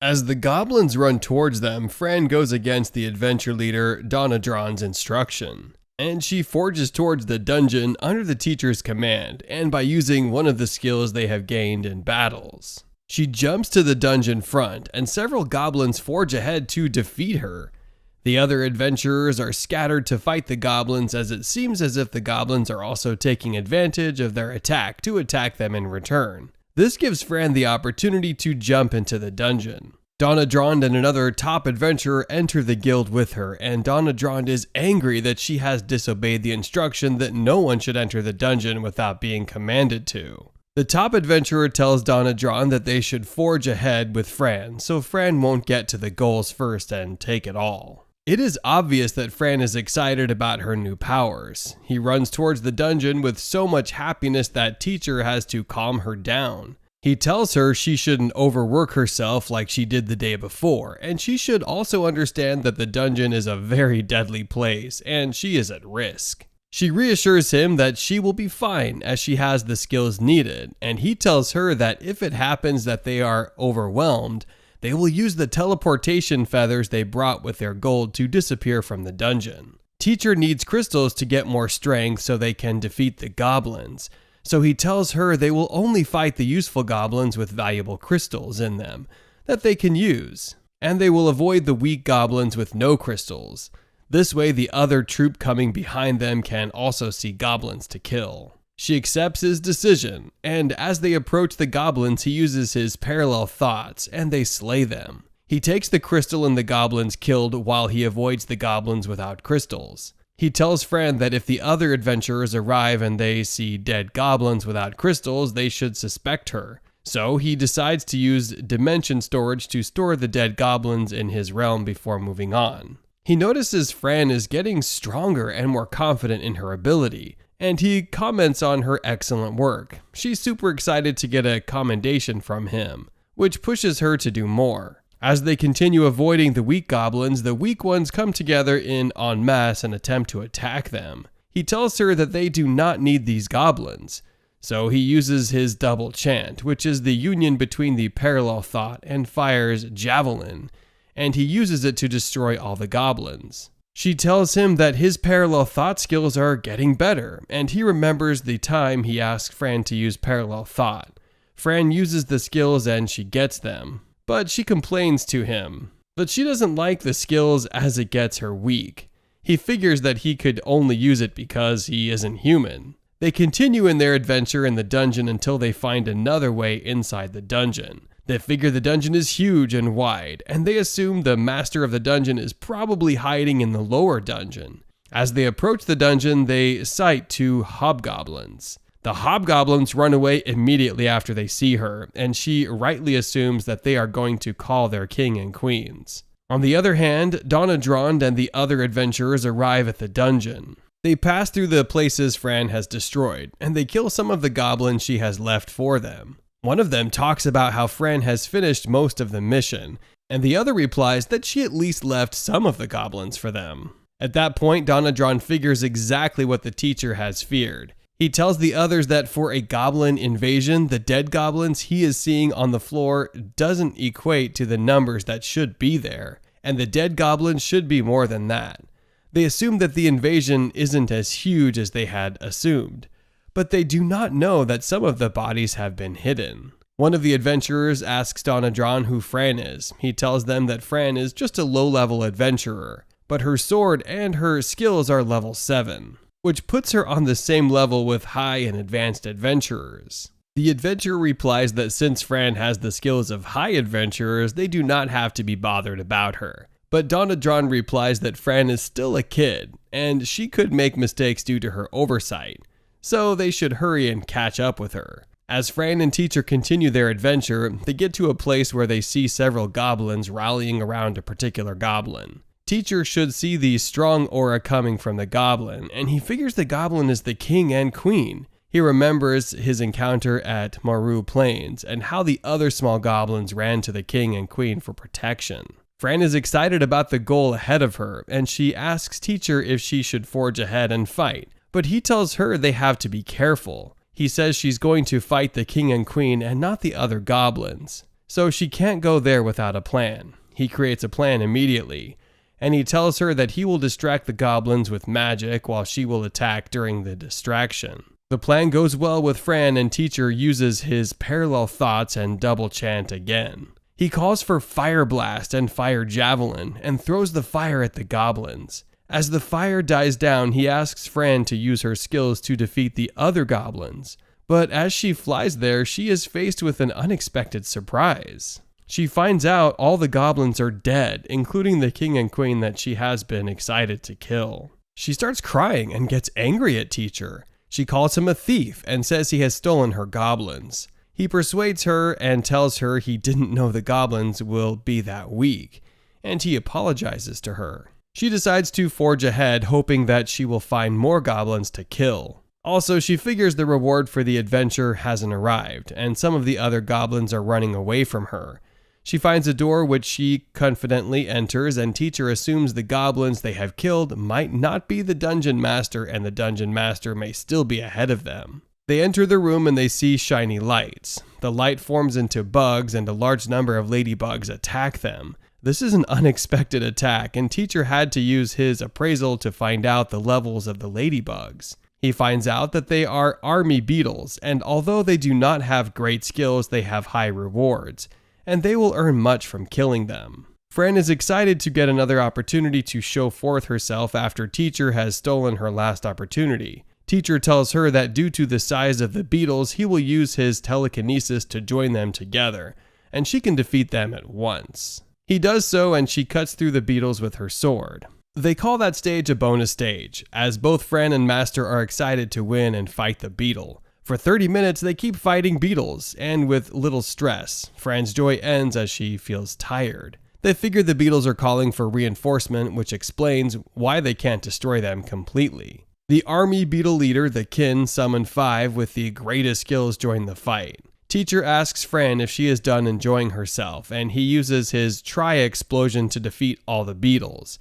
As the goblins run towards them, Fran goes against the adventure leader Donadron's instruction, and she forges towards the dungeon under the teacher's command and by using one of the skills they have gained in battles. She jumps to the dungeon front, and several goblins forge ahead to defeat her. The other adventurers are scattered to fight the goblins, as it seems as if the goblins are also taking advantage of their attack to attack them in return. This gives Fran the opportunity to jump into the dungeon. Donadron and another top adventurer enter the guild with her, and Donadron is angry that she has disobeyed the instruction that no one should enter the dungeon without being commanded to. The top adventurer tells Donadron that they should forge ahead with Fran, so Fran won't get to the goals first and take it all. It is obvious that Fran is excited about her new powers. He runs towards the dungeon with so much happiness that teacher has to calm her down. He tells her she shouldn't overwork herself like she did the day before, and she should also understand that the dungeon is a very deadly place and she is at risk. She reassures him that she will be fine as she has the skills needed, and he tells her that if it happens that they are overwhelmed, they will use the teleportation feathers they brought with their gold to disappear from the dungeon. Teacher needs crystals to get more strength so they can defeat the goblins, so he tells her they will only fight the useful goblins with valuable crystals in them that they can use, and they will avoid the weak goblins with no crystals. This way the other troop coming behind them can also see goblins to kill. She accepts his decision, and as they approach the goblins, he uses his parallel thoughts, and they slay them. He takes the crystal in the goblins killed while he avoids the goblins without crystals. He tells Fran that if the other adventurers arrive and they see dead goblins without crystals, they should suspect her. So he decides to use dimension storage to store the dead goblins in his realm before moving on. He notices Fran is getting stronger and more confident in her ability, and he comments on her excellent work. She's super excited to get a commendation from him, which pushes her to do more. As they continue avoiding the weak goblins, the weak ones come together en masse and attempt to attack them. He tells her that they do not need these goblins, so he uses his double chant, which is the union between the parallel thought and fires javelin, and he uses it to destroy all the goblins. She tells him that his parallel thought skills are getting better, and he remembers the time he asked Fran to use parallel thought. Fran uses the skills and she gets them, but she complains to him that she doesn't like the skills as it gets her weak. He figures that he could only use it because he isn't human. They continue in their adventure in the dungeon until they find another way inside the dungeon. They figure the dungeon is huge and wide, and they assume the master of the dungeon is probably hiding in the lower dungeon. As they approach the dungeon, they sight two hobgoblins. The hobgoblins run away immediately after they see her, and she rightly assumes that they are going to call their king and queens. On the other hand, Donadron and the other adventurers arrive at the dungeon. They pass through the places Fran has destroyed, and they kill some of the goblins she has left for them. One of them talks about how Fran has finished most of the mission, and the other replies that she at least left some of the goblins for them. At that point, Donadron figures exactly what the teacher has feared. He tells the others that for a goblin invasion, the dead goblins he is seeing on the floor doesn't equate to the numbers that should be there, and the dead goblins should be more than that. They assume that the invasion isn't as huge as they had assumed, but they do not know that some of the bodies have been hidden. One of the adventurers asks Donadron who Fran is. He tells them that Fran is just a low-level adventurer, but her sword and her skills are level 7, which puts her on the same level with high and advanced adventurers. The adventurer replies that since Fran has the skills of high adventurers, they do not have to be bothered about her. But Donadron replies that Fran is still a kid, and she could make mistakes due to her oversight, so they should hurry and catch up with her. As Fran and teacher continue their adventure, they get to a place where they see several goblins rallying around a particular goblin. Teacher should see the strong aura coming from the goblin, and he figures the goblin is the king and queen. He remembers his encounter at Maru Plains and how the other small goblins ran to the king and queen for protection. Fran is excited about the goal ahead of her, and she asks teacher if she should forge ahead and fight, but he tells her they have to be careful. He says she's going to fight the king and queen and not the other goblins. so she can't go there without a plan. He creates a plan immediately, and he tells her that he will distract the goblins with magic while she will attack during the distraction. The plan goes well with Fran, and Teacher uses his parallel thoughts and double chant again. He calls for Fire Blast and Fire Javelin and throws the fire at the goblins. As the fire dies down, he asks Fran to use her skills to defeat the other goblins. But as she flies there, she is faced with an unexpected surprise. She finds out all the goblins are dead, including the king and queen that she has been excited to kill. She starts crying and gets angry at Teacher. She calls him a thief and says he has stolen her goblins. He persuades her and tells her he didn't know the goblins will be that weak, and he apologizes to her. She decides to forge ahead, hoping that she will find more goblins to kill. Also, she figures the reward for the adventure hasn't arrived, and some of the other goblins are running away from her. She finds a door which she confidently enters, and Teacher assumes the goblins they have killed might not be the dungeon master, and the dungeon master may still be ahead of them. They enter the room and they see shiny lights. The light forms into bugs, and a large number of ladybugs attack them. This is an unexpected attack, and Teacher had to use his appraisal to find out the levels of the ladybugs. He finds out that they are army beetles, and although they do not have great skills, they have high rewards, and they will earn much from killing them. Fran is excited to get another opportunity to show forth herself after Teacher has stolen her last opportunity. Teacher tells her that due to the size of the beetles, he will use his telekinesis to join them together, and she can defeat them at once. He does so, and she cuts through the beetles with her sword. They call that stage a bonus stage, as both Fran and Master are excited to win and fight the beetle. For 30 minutes, they keep fighting beetles, and with little stress. Fran's joy ends as she feels tired. They figure the beetles are calling for reinforcement, which explains why they can't destroy them completely. The army beetle leader, the kin, summon 5 with the greatest skills join the fight. Teacher asks Fran if she is done enjoying herself, and he uses his tri-explosion to defeat all the beetles.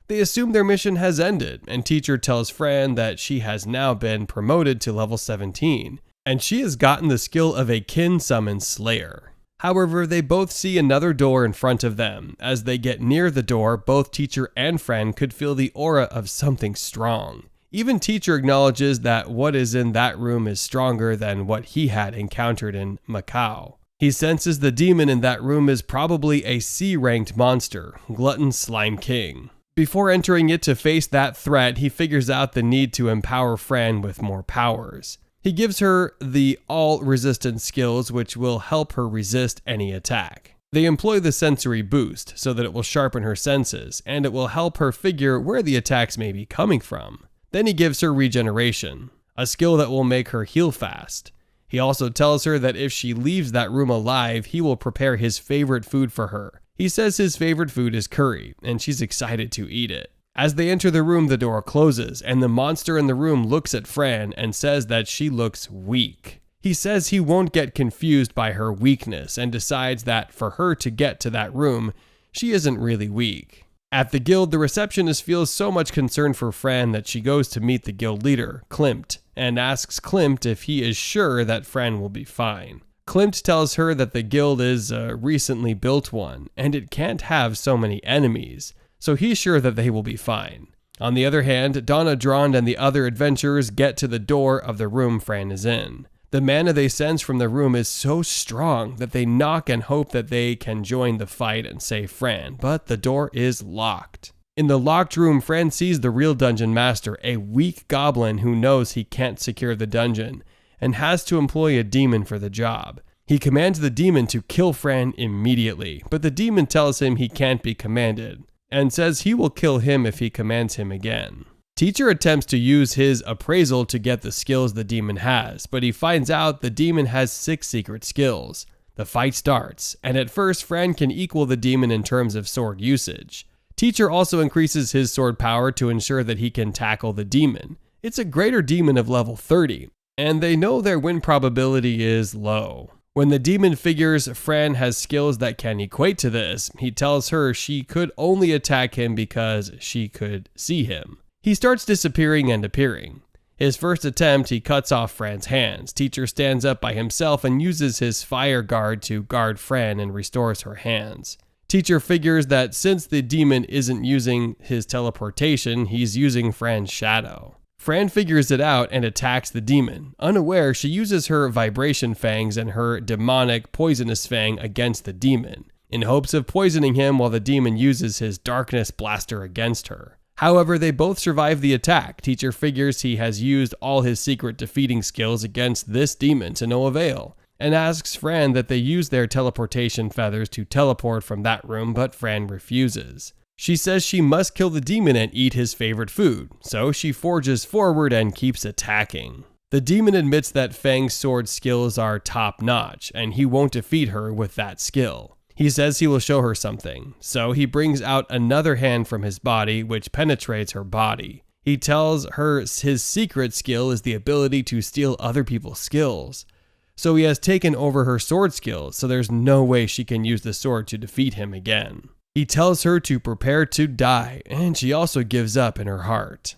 They assume their mission has ended, and Teacher tells Fran that she has now been promoted to level 17, and she has gotten the skill of a kin summon slayer. However, they both see another door in front of them. As they get near the door, both Teacher and Fran could feel the aura of something strong. Even Teacher acknowledges that what is in that room is stronger than what he had encountered in Macau. He senses the demon in that room is probably a C-ranked monster, Glutton Slime King. Before entering it to face that threat, he figures out the need to empower Fran with more powers. He gives her the all-resistance skills, which will help her resist any attack. They employ the sensory boost so that it will sharpen her senses, and it will help her figure where the attacks may be coming from. Then he gives her regeneration, a skill that will make her heal fast. He also tells her that if she leaves that room alive, he will prepare his favorite food for her. He says his favorite food is curry, and she's excited to eat it. As they enter the room, the door closes, and the monster in the room looks at Fran and says that she looks weak. He says he won't get confused by her weakness and decides that for her to get to that room, she isn't really weak. At the guild, the receptionist feels so much concern for Fran that she goes to meet the guild leader, Klimt, and asks Klimt if he is sure that Fran will be fine. Klimt tells her that the guild is a recently built one, and it can't have so many enemies, so he's sure that they will be fine. On the other hand, Donna Drond and the other adventurers get to the door of the room Fran is in. The mana they sense from the room is so strong that they knock and hope that they can join the fight and save Fran, but the door is locked. In the locked room, Fran sees the real dungeon master, a weak goblin who knows he can't secure the dungeon, and has to employ a demon for the job. He commands the demon to kill Fran immediately, but the demon tells him he can't be commanded, and says he will kill him if he commands him again. Teacher attempts to use his appraisal to get the skills the demon has, but he finds out the demon has 6 secret skills. The fight starts, and at first Fran can equal the demon in terms of sword usage. Teacher also increases his sword power to ensure that he can tackle the demon. It's a greater demon of level 30, and they know their win probability is low. When the demon figures Fran has skills that can equate to this, he tells her she could only attack him because she could see him. He starts disappearing and appearing. His first attempt, he cuts off Fran's hands. Teacher stands up by himself and uses his fire guard to guard Fran and restores her hands. Teacher figures that since the demon isn't using his teleportation, he's using Fran's shadow. Fran figures it out and attacks the demon. Unaware, she uses her vibration fangs and her demonic poisonous fang against the demon, in hopes of poisoning him while the demon uses his darkness blaster against her. However, they both survive the attack. Teacher figures he has used all his secret defeating skills against this demon to no avail, and asks Fran that they use their teleportation feathers to teleport from that room, but Fran refuses. She says she must kill the demon and eat his favorite food, so she forges forward and keeps attacking. The demon admits that Fang's sword skills are top-notch, and he won't defeat her with that skill. He says he will show her something, so he brings out another hand from his body, which penetrates her body. He tells her his secret skill is the ability to steal other people's skills. So he has taken over her sword skills, so there's no way she can use the sword to defeat him again. He tells her to prepare to die, and she also gives up in her heart.